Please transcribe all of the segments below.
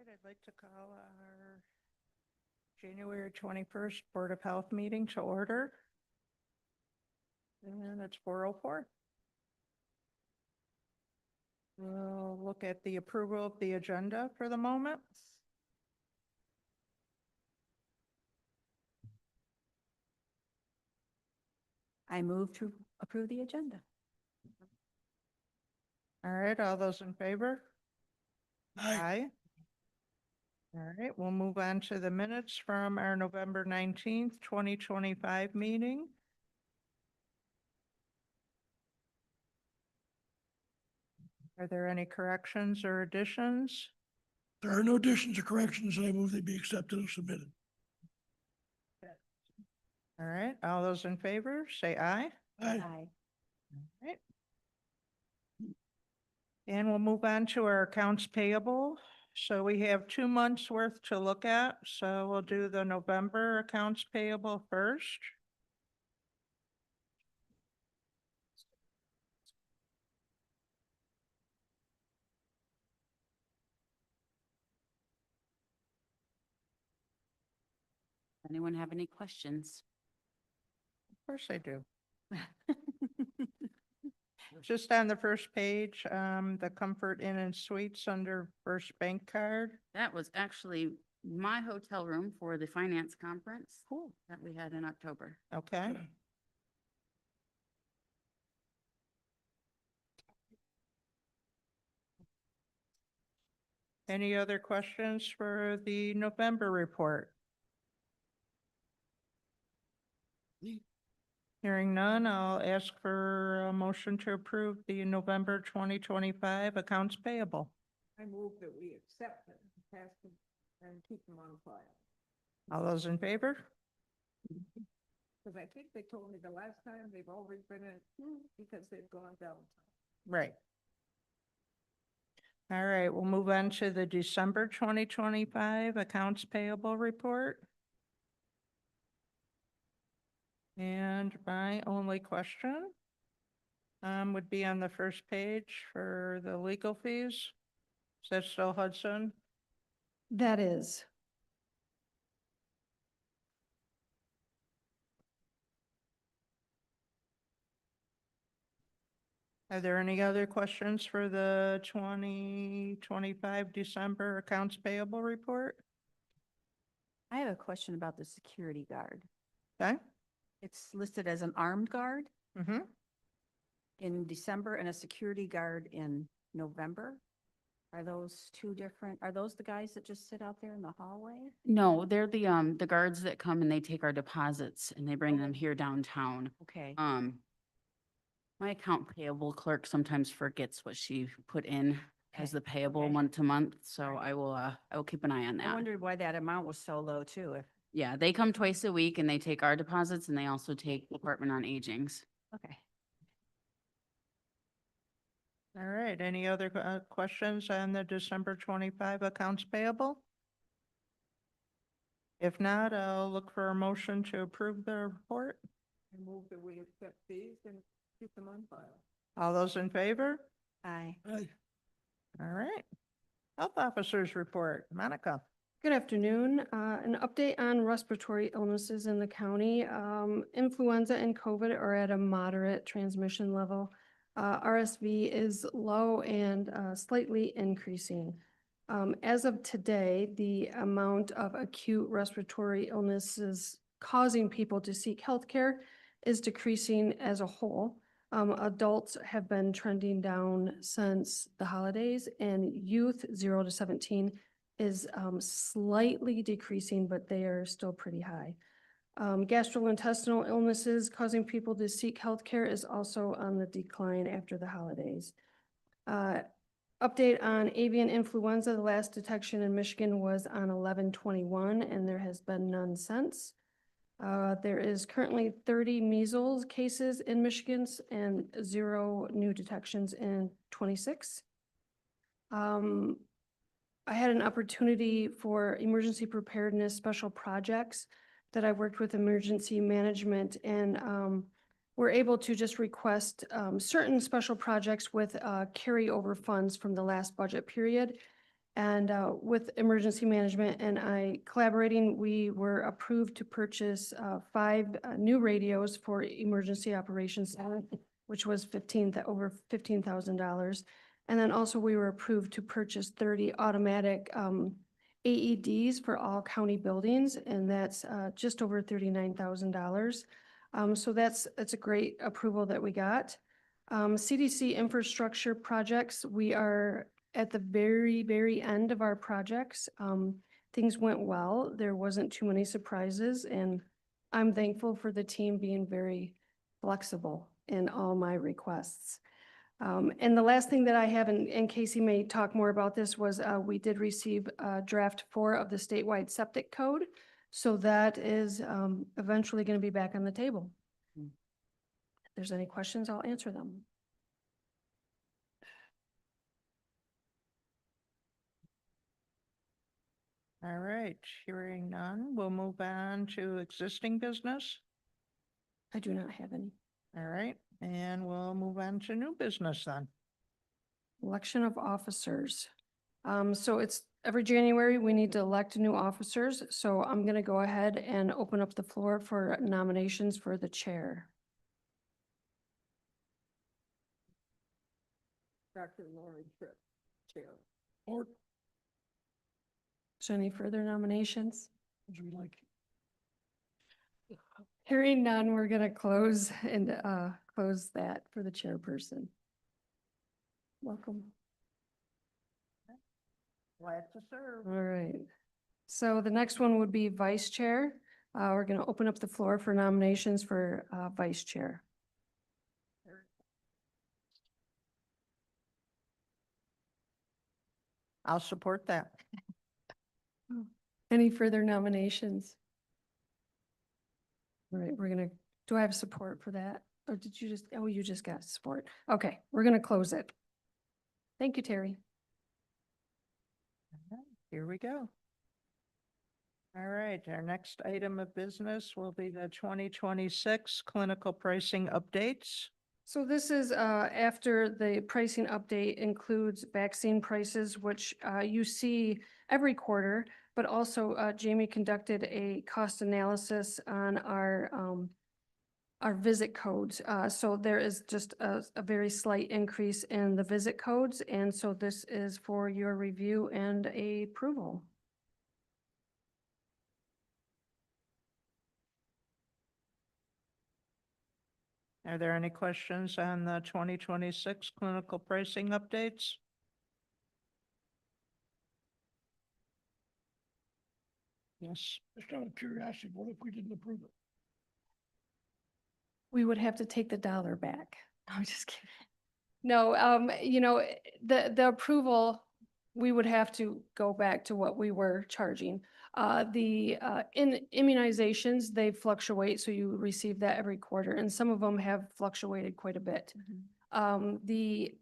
I'd like to call our January 21st Board of Health meeting to order. And it's 4:04. We'll look at the approval of the agenda for the moment. I move to approve the agenda. All right, all those in favor? Aye. All right, we'll move on to the minutes from our November 19th, 2025 meeting. Are there any corrections or additions? There are no additions or corrections. I move they be accepted and submitted. All right, all those in favor, say aye. Aye. Aye. Right. And we'll move on to our accounts payable. So we have 2 months worth to look at. So we'll do the November accounts payable first. Anyone have any questions? Of course I do. Just on the first page, the Comfort Inn and Suites under First Bank Card. That was actually my hotel room for the finance conference Cool. that we had in October. Okay. Any other questions for the November report? Hearing none, I'll ask for a motion to approve the November 2025 accounts payable. I move that we accept them, pass them, and keep them on file. All those in favor? Because I think they told me the last time they've already been in, because they've gone down. Right. All right, we'll move on to the December 2025 accounts payable report. And my only question would be on the first page for the legal fees. Is that still Hudson? That is. Are there any other questions for the 2025 December accounts payable report? I have a question about the security guard. Okay. It's listed as an armed guard Mm-hmm. in December and a security guard in November. Are those two different, are those the guys that just sit out there in the hallway? No, they're the guards that come and they take our deposits and they bring them here downtown. Okay. My account payable clerk sometimes forgets what she put in as Okay, the payable okay. month to month, so I will keep an eye on I that. wondered why that amount was so low too. Yeah, they come twice a week and they take our deposits and they also take Department on Aging's. Okay. All right, any other questions on the December 25 accounts payable? If not, I'll look for a motion to approve the report. I move that we accept these and keep them on file. All those in favor? Aye. Aye. All right. Health Officers Report. Monica. Good afternoon. An update on respiratory illnesses in the county. Influenza and COVID are at a moderate transmission level. RSV is low and slightly increasing. As of today, the amount of acute respiratory illnesses causing people to seek healthcare is decreasing as a whole. Adults have been trending down since the holidays, and youth 0 to 17 is slightly decreasing, but they are still pretty high. Gastrointestinal illnesses causing people to seek healthcare is also on the decline after the holidays. Update on avian influenza. The last detection in Michigan was on 11/21, and there has been none since. There is currently 30 measles cases in Michigan and 0 new detections in 26. I had an opportunity for emergency preparedness special projects that I worked with emergency management, and we're able to just request certain special projects with carryover funds from the last budget period. And with emergency management and I collaborating, we were approved to purchase 5 new radios for Emergency Operations Center, which was over $15,000. And then also we were approved to purchase 30 automatic AEDs for all county buildings, and that's just over $39,000. So that's a great approval that we got. CDC infrastructure projects, we are at the very, very end of our projects. Things went well. There wasn't too many surprises, and I'm thankful for the team being very flexible in all my requests. And the last thing that I have, and Casey may talk more about this, was we did receive draft 4 of the statewide septic code. So that is eventually going to be back on the table. If there's any questions, I'll answer them. All right, hearing none, we'll move on to existing business. I do not have any. All right, and we'll move on to new business then. Election of officers. So it's every January, we need to elect new officers. So I'm going to go ahead and open up the floor for nominations for the chair. Dr. Lori Tripp, Chair. Or, Is there any further nominations? as we like, Hearing none, we're going to close and close that for the chairperson. Welcome. Glad to serve. All right. So the next one would be vice chair. We're going to open up the floor for nominations for vice chair. I'll support that. Any further nominations? All right, we're gonna, do I have support for that? Or did you just, oh, you just got support. Okay, we're gonna close it. Thank you, Terry. Here we go. All right, our next item of business will be the 2026 clinical pricing updates. So this is after the pricing update includes vaccine prices, which you see every quarter, but also Jamie conducted a cost analysis on our visit codes. So there is just a very slight increase in the visit codes, and so this is for your review and approval. Are there any questions on the 2026 clinical pricing updates? Yes. just out of curiosity, what if we didn't approve it? We would have to take the dollar back. I'm just kidding. No, the approval, we would have to go back to what we were charging. In immunizations, they fluctuate, so you receive that every quarter, and some of them have fluctuated quite a bit. The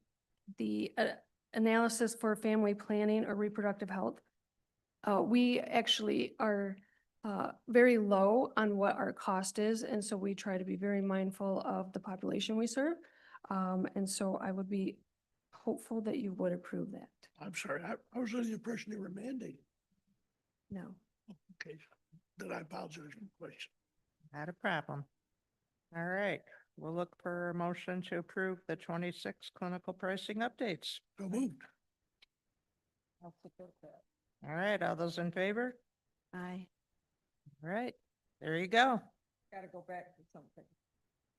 analysis for family planning or reproductive health, we actually are very low on what our cost is, and so we try to be very mindful of the population we serve. And so I would be hopeful that you would approve that. I'm sorry, I was under the impression they were mandated. No. Okay, then I apologize for the question. Not a problem. All right, we'll look for a motion to approve the 26 clinical pricing updates. So moved. I'll support that. All right, all those in favor? Aye. All right, there you go. Gotta go back to something.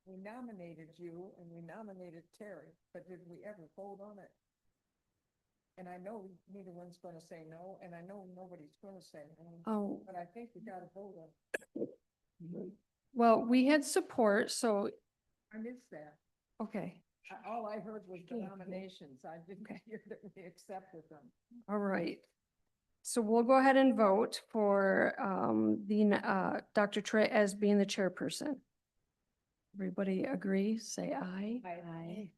We nominated you and we nominated Terry, but did we ever vote on it? And I know neither one's gonna say no, and I know nobody's gonna say no, Oh, but I think we gotta vote on it. well, we had support, so, I missed that. okay, All I heard was the Yeah. nominations. I didn't Okay. hear that we accepted them. all right. So we'll go ahead and vote for Dr. Trey as being the chairperson. Everybody agree, say aye. Aye.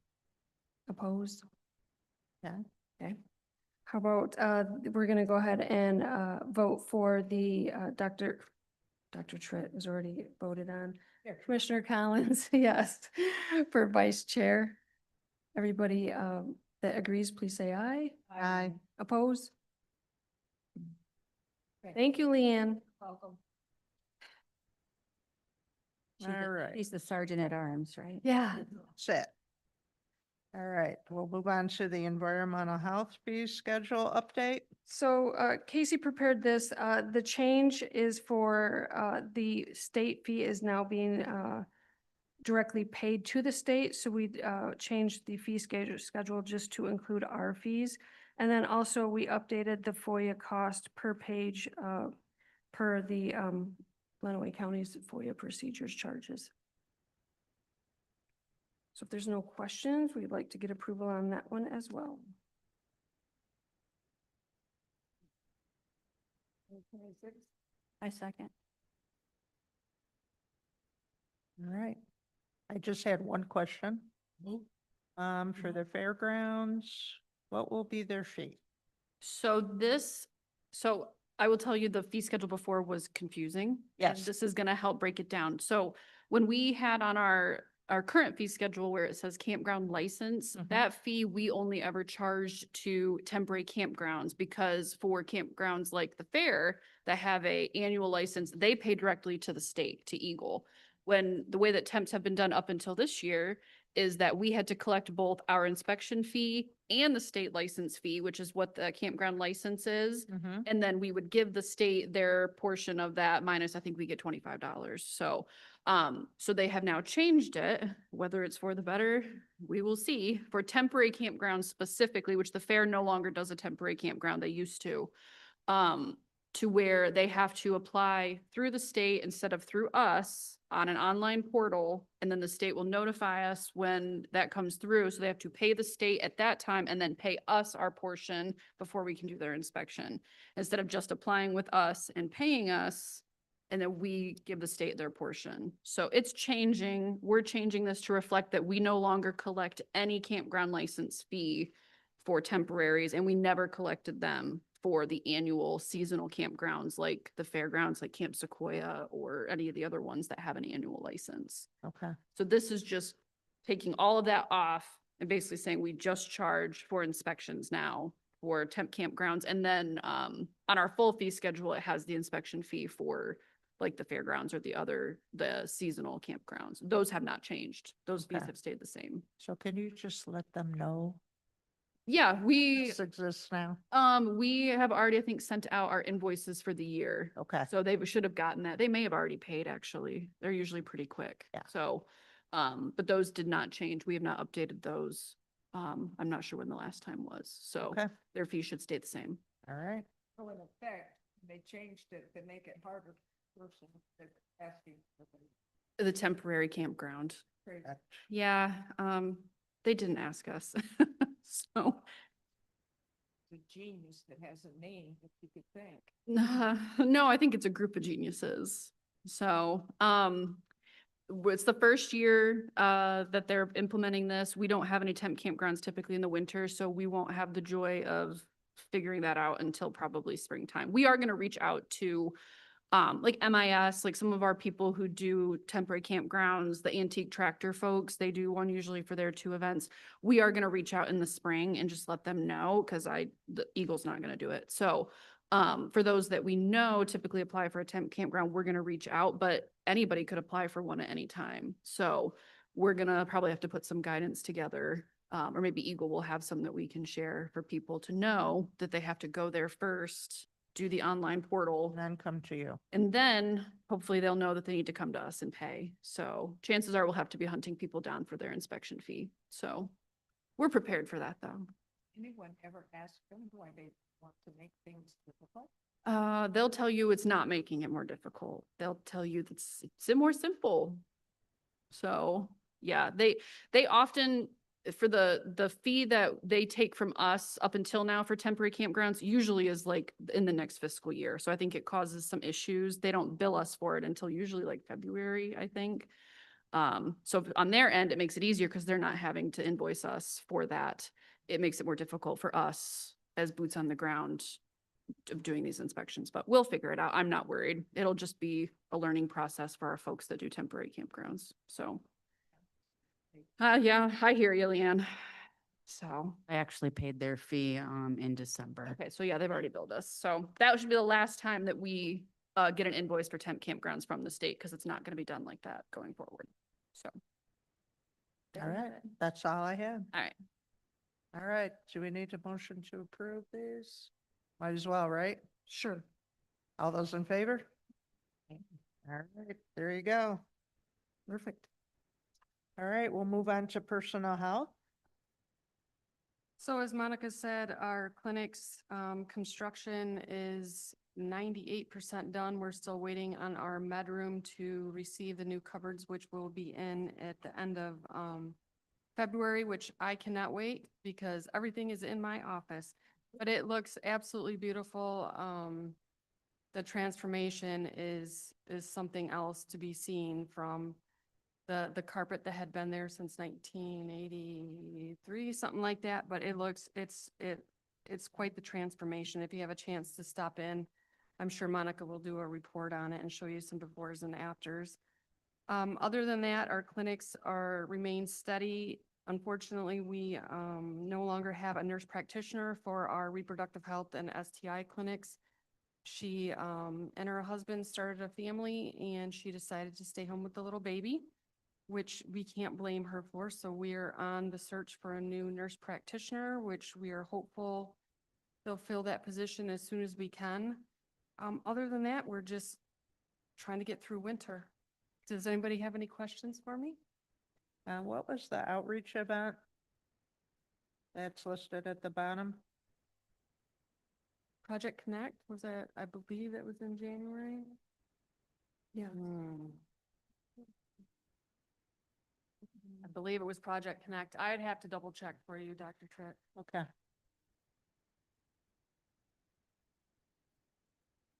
Opposed? Yeah. Okay. How about, we're gonna go ahead and vote for the Dr. Tritt was already voted on. Yeah. Commissioner Collins, yes, for vice chair. Everybody that agrees, please say aye. Aye. Opposed? Thank you, Leanne. Welcome. She's All the- right. She's the sergeant at arms, right? Yeah. That's it. All right, we'll move on to the environmental health fee schedule update. So Casey prepared this. The change is for the state fee is now being directly paid to the state. So we changed the fee schedule just to include our fees. And then also we updated the FOIA cost per page per the Lenawee County's FOIA procedures charges. So if there's no questions, we'd like to get approval on that one as well. 26. I second. All right. I just had one question. For the fairgrounds, what will be their fee? So I will tell you, the fee schedule before was confusing. and Yes. This is gonna help break it down. So when we had on our current fee schedule where it says campground license, Mhm. that fee we only ever charged to temporary campgrounds, because for campgrounds like the fair that have a annual license, they pay directly to the state, to Eagle. When the way that temps have been done up until this year is that we had to collect both our inspection fee and the state license fee, which is what the campground license is. Mm-hmm. And then we would give the state their portion of that minus, I think we get $25. So they have now changed it, whether it's for the better, we will see. For temporary campgrounds specifically, which the fair no longer does a temporary campground, they used to where they have to apply through the state instead of through us on an online portal. And then the state will notify us when that comes through. So they have to pay the state at that time and then pay us our portion before we can do their inspection. Instead of just applying with us and paying us, and then we give the state their portion. So it's changing. We're changing this to reflect that we no longer collect any campground license fee for temporaries, and we never collected them for the annual seasonal campgrounds like the fairgrounds, like Camp Sequoia or any of the other ones that have an annual license. Okay. So this is just taking all of that off and basically saying we just charge for inspections now for temp campgrounds. And then on our full fee schedule, it has the inspection fee for like the fairgrounds or the seasonal campgrounds. Those have not changed. Those fees Okay. have stayed the same. So can you just let them know Yeah, we, this exists now? we have already, I think, sent out our invoices for the year. Okay. So they should have gotten that. They may have already paid, actually. They're usually pretty quick. Yeah. So, but those did not change. We have not updated those. I'm not sure when the last time was. So Okay. their fee should stay the same. All right. So in effect, they changed it to make it harder for person that's asking for the The temporary campground. crazy. Yeah, they didn't ask us. So, The genius that has a name that you could think. no, I think it's a group of geniuses. So, it's the first year that they're implementing this. We don't have any temp campgrounds typically in the winter, so we won't have the joy of figuring that out until probably springtime. We are gonna reach out to like MIS, like some of our people who do temporary campgrounds, the antique tractor folks, they do one usually for their 2 events. We are gonna reach out in the spring and just let them know, because the Eagle's not gonna do it. So for those that we know typically apply for a temp campground, we're gonna reach out, but anybody could apply for one at any time. So we're gonna probably have to put some guidance together. Or maybe Eagle will have some that we can share for people to know that they have to go there first, do the online portal, And then come to you. and then hopefully they'll know that they need to come to us and pay. So chances are we'll have to be hunting people down for their inspection fee. So we're prepared for that, though. Anyone ever ask them why they want to make things difficult? They'll tell you it's not making it more difficult. They'll tell you it's more simple. So, yeah, they often, for the fee that they take from us up until now for temporary campgrounds usually is like in the next fiscal year. So I think it causes some issues. They don't bill us for it until usually like February, I think. So on their end, it makes it easier because they're not having to invoice us for that. It makes it more difficult for us as boots on the ground of doing these inspections, but we'll figure it out. I'm not worried. It'll just be a learning process for our folks that do temporary campgrounds. So. Yeah, I hear you, Leanne. So, I actually paid their fee, in December. okay, so yeah, they've already billed us. So that should be the last time that we get an invoice for temp campgrounds from the state because it's not going to be done like that going forward. So. All right, that's all I had. All right. All right, do we need a motion to approve these? Might as well, right? Sure. All those in favor? All right, there you go. Perfect. All right, we'll move on to personnel health. So as Monica said, our clinic's construction is 98% done. We're still waiting on our med room to receive the new cupboards, which will be in at the end of February, which I cannot wait because everything is in my office. But it looks absolutely beautiful. The transformation is something else to be seen from the carpet that had been there since 1983, something like that, but it looks, it's quite the transformation. If you have a chance to stop in, I'm sure Monica will do a report on it and show you some befores and afters. Other than that, our clinics remain steady. Unfortunately, we no longer have a nurse practitioner for our reproductive health and STI clinics. She and her husband started a family and she decided to stay home with the little baby, which we can't blame her for. So we're on the search for a new nurse practitioner, which we are hopeful they'll fill that position as soon as we can. Other than that, we're just trying to get through winter. Does anybody have any questions for me? What was the outreach event? That's listed at the bottom. Project Connect, was that, I believe it was in January? Yeah. I believe it was Project Connect. I'd have to double check for you, Dr. Tritt. Okay.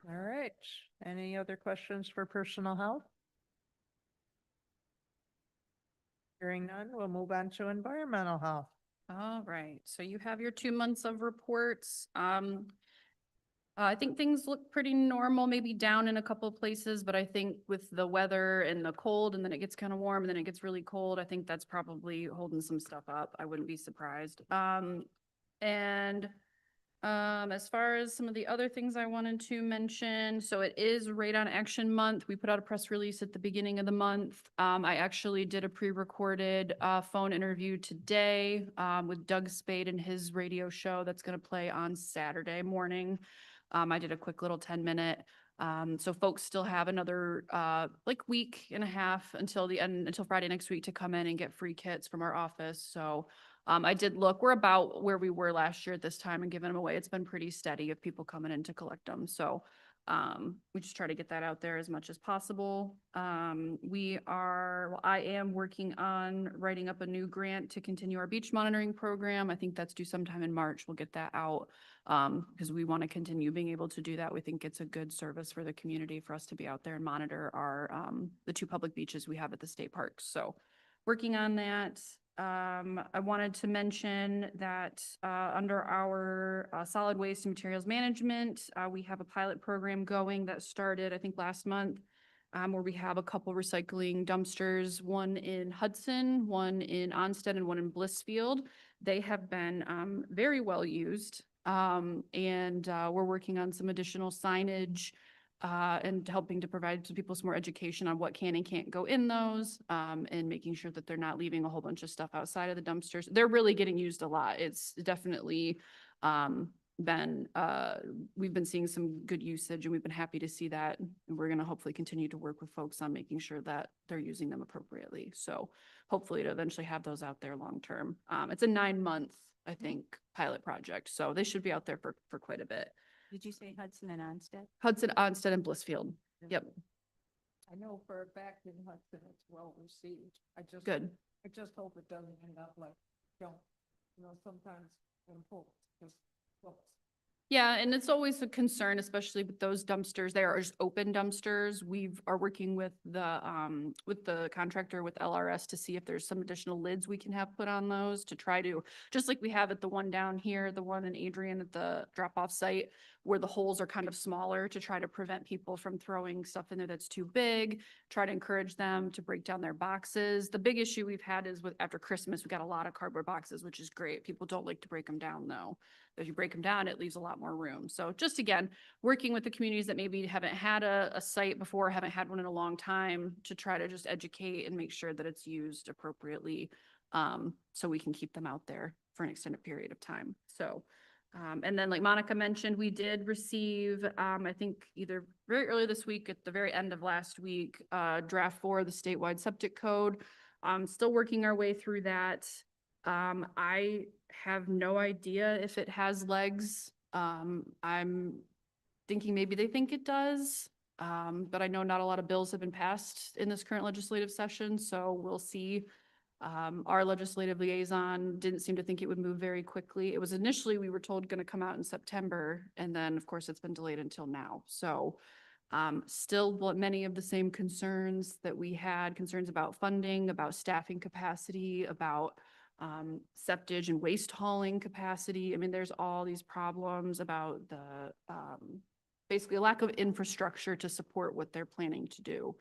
All right, any other questions for personal health? Hearing none, we'll move on to environmental health. All right, so you have your 2 months of reports. I think things look pretty normal, maybe down in a couple of places, but I think with the weather and the cold and then it gets kind of warm and then it gets really cold, I think that's probably holding some stuff up. I wouldn't be surprised. As far as some of the other things I wanted to mention, so it is Radon Action Month. We put out a press release at the beginning of the month. I actually did a pre-recorded phone interview today with Doug Spade and his radio show that's going to play on Saturday morning. I did a quick little 10-minute. So folks still have another week and a half until the end, until Friday next week to come in and get free kits from our office. So I did look, we're about where we were last year at this time and giving them away. It's been pretty steady of people coming in to collect them. So we just try to get that out there as much as possible. I am working on writing up a new grant to continue our beach monitoring program. I think that's due sometime in March. We'll get that out because we want to continue being able to do that. We think it's a good service for the community for us to be out there and monitor our the 2 public beaches we have at the state parks. So working on that. I wanted to mention that under our solid waste and materials management, we have a pilot program going that started, I think, last month, where we have a couple recycling dumpsters, one in Hudson, one in Onstead, and one in Blissfield. They have been very well used, and we're working on some additional signage and helping to provide some people some more education on what can and can't go in those, and making sure that they're not leaving a whole bunch of stuff outside of the dumpsters. They're really getting used a lot. It's definitely we've been seeing some good usage and we've been happy to see that. And we're going to hopefully continue to work with folks on making sure that they're using them appropriately. So hopefully to eventually have those out there long term. It's a 9-month, I think, pilot project. So they should be out there for quite a bit. Did you say Hudson and Onstead? Hudson, Onstead, and Blissfield. Yep, I know for a fact in Hudson, it's well received. good. I just hope it doesn't end up like, sometimes when folks just, folks. Yeah, and it's always a concern, especially with those dumpsters. They are just open dumpsters. Are working with the contractor with LRS to see if there's some additional lids we can have put on those to try to, just like we have at the one down here, the one in Adrian at the drop-off site. where the holes are kind of smaller to try to prevent people from throwing stuff in there that's too big, try to encourage them to break down their boxes. The big issue we've had is with after Christmas, we got a lot of cardboard boxes, which is great. People don't like to break them down though. If you break them down, it leaves a lot more room. So just again, working with the communities that maybe haven't had a site before, haven't had one in a long time, to try to just educate and make sure that it's used appropriately, so we can keep them out there for an extended period of time. So, and then like Monica mentioned, we did receive, I think either very early this week, at the very end of last week, draft 4 of the statewide septic code. Still working our way through that. I have no idea if it has legs. I'm thinking maybe they think it does. But I know not a lot of bills have been passed in this current legislative session, so we'll see. Our legislative liaison didn't seem to think it would move very quickly. It was initially, we were told, going to come out in September, and then of course it's been delayed until now. So still many of the same concerns that we had, concerns about funding, about staffing capacity, about septage and waste hauling capacity. I mean, there's all these problems about the basically a lack of infrastructure to support what they're planning to do.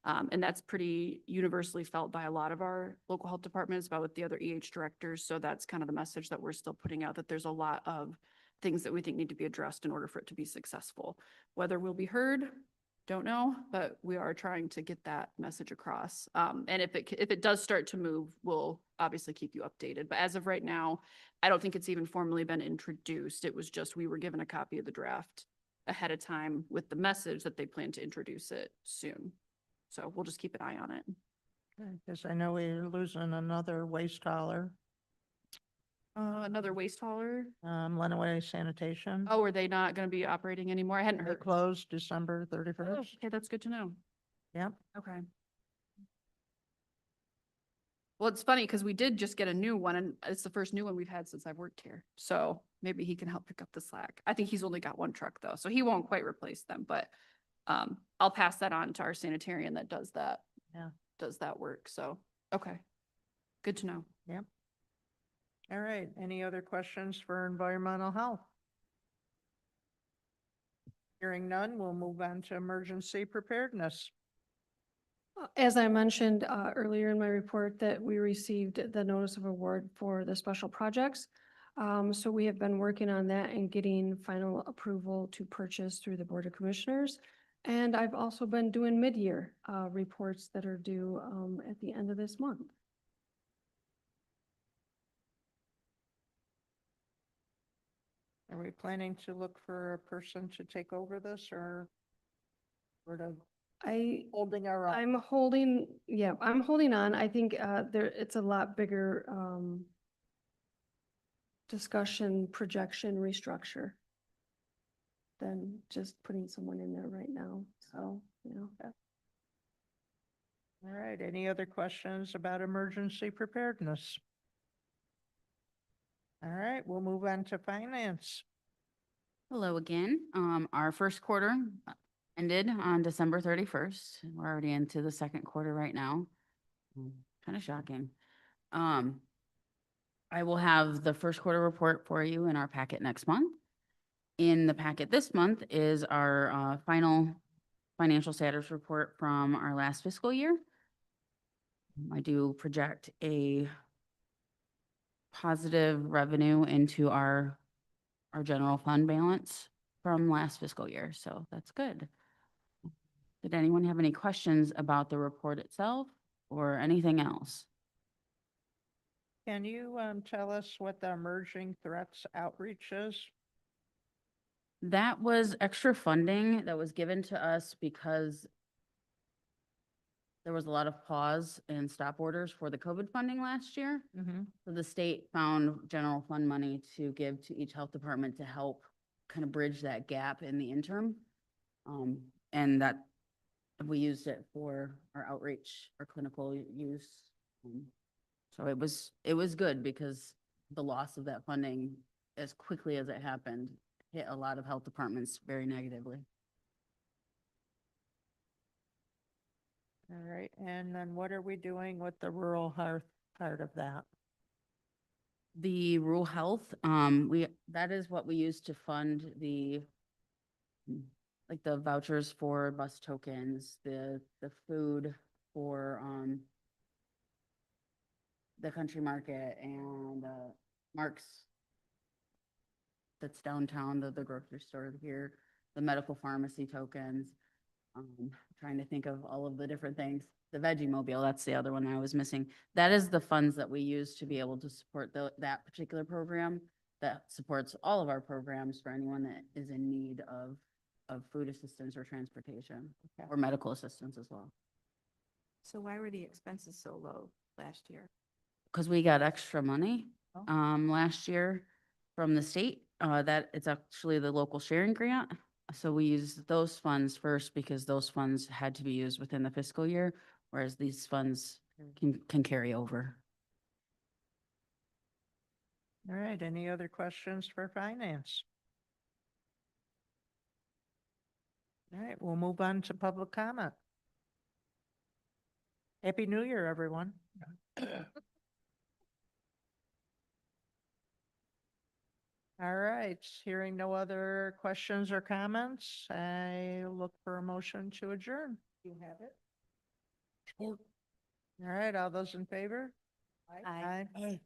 And that's pretty universally felt by a lot of our local health departments, about with the other EH directors. So that's kind of the message that we're still putting out, that there's a lot of things that we think need to be addressed in order for it to be successful. Whether we'll be heard, don't know, but we are trying to get that message across. And if it does start to move, we'll obviously keep you updated. But as of right now, I don't think it's even formally been introduced. It was just, we were given a copy of the draft ahead of time with the message that they plan to introduce it soon. So we'll just keep an eye on it. Because I know we're losing another waste hauler, Another waste hauler. Lenawee Sanitation. Oh, are they not going to be operating anymore? I hadn't They heard. closed December Oh, 31st. okay, that's good to know. Yep. Okay. Well, it's funny because we did just get a new one, and it's the first new one we've had since I've worked here. So maybe he can help pick up the slack. I think he's only got one truck though, so he won't quite replace them, but I'll pass that on to our sanitarian that does that. Yeah. Does that work. So, okay. Good to know. All right. Any other questions for environmental health? Hearing none, we'll move on to emergency preparedness. As I mentioned earlier in my report, that we received the notice of award for the special projects. So we have been working on that and getting final approval to purchase through the Board of Commissioners. And I've also been doing mid-year reports that are due at the end of this month. Are we planning to look for a person to take over this, or we're holding our own? I'm holding, yeah, I'm holding on. I think it's a lot bigger discussion, projection, restructure than just putting someone in there right now. So, you know. All right. Any other questions about emergency preparedness? All right, we'll move on to finance. Hello again. Our first quarter ended on December 31st. We're already into the second quarter right now. Kind of shocking. I will have the first quarter report for you in our packet next month. In the packet this month is our final financial status report from our last fiscal year. I do project a positive revenue into our general fund balance from last fiscal year, so that's good. Did anyone have any questions about the report itself or anything else? Can you tell us what the emerging threats outreach is? That was extra funding that was given to us because there was a lot of pause and stop orders for the COVID funding last year. So the state found general fund money to give to each health department to help kind of bridge that gap in the interim. And that we used it for our outreach, our clinical use. So it was good because the loss of that funding, as quickly as it happened, hit a lot of health departments very negatively. All right, and then what are we doing with the rural health part of that? The rural health, that is what we use to fund the like the vouchers for bus tokens, the food for, the country market and, Mark's that's downtown, the grocery store here, the medical pharmacy tokens. Trying to think of all of the different things. The Veggie Mobile, that's the other one I was missing. That is the funds that we use to be able to support that particular program that supports all of our programs for anyone that is in need of food assistance or transportation or medical assistance as well. So why were the expenses so low last year? Because we got extra money, Oh. last year from the state, that it's actually the local sharing grant. So we used those funds first because those funds had to be used within the fiscal year, whereas these funds can carry over. All right, any other questions for finance? All right, we'll move on to public comment. Happy New Year, everyone. All right, hearing no other questions or comments, I look for a motion to adjourn. You have it? Support. All right, all those in favor? Aye. Aye.